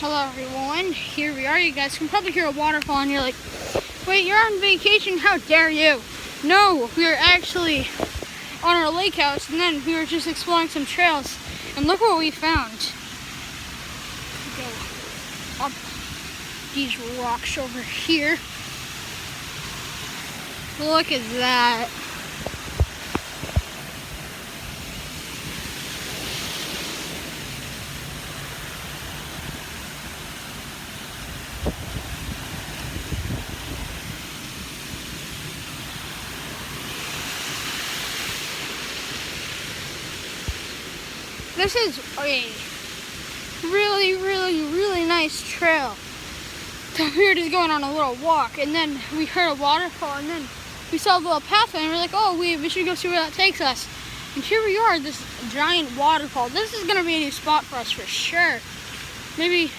Hello everyone, here we are. You guys can probably hear a waterfall and you're like, wait, you're on vacation? How dare you? No, we are actually on our lake house and then we were just exploring some trails and look what we found. Go up these rocks over here. Look at that. This is a really nice trail. So we were just going on a little walk and then we heard a waterfall and then we saw a little pathway and we're like, oh, we should go see where that takes us. And here we are, this giant waterfall. This is gonna be a new spot for us for sure. Maybe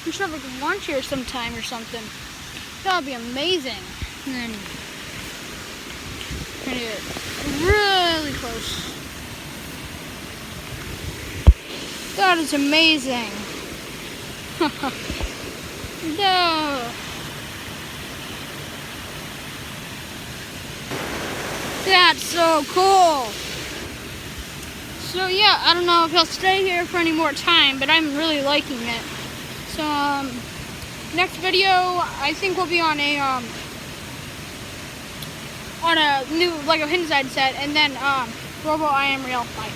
we should have like lunch here sometime or something. That would be amazing. And then we're gonna get really close. That is amazing. No. That's so cool. So yeah, I don't know if I'll stay here for any more time, but I'm really liking it. So next video I think we'll be on a new Lego Inside set, and then Robo I Am Real. Bye.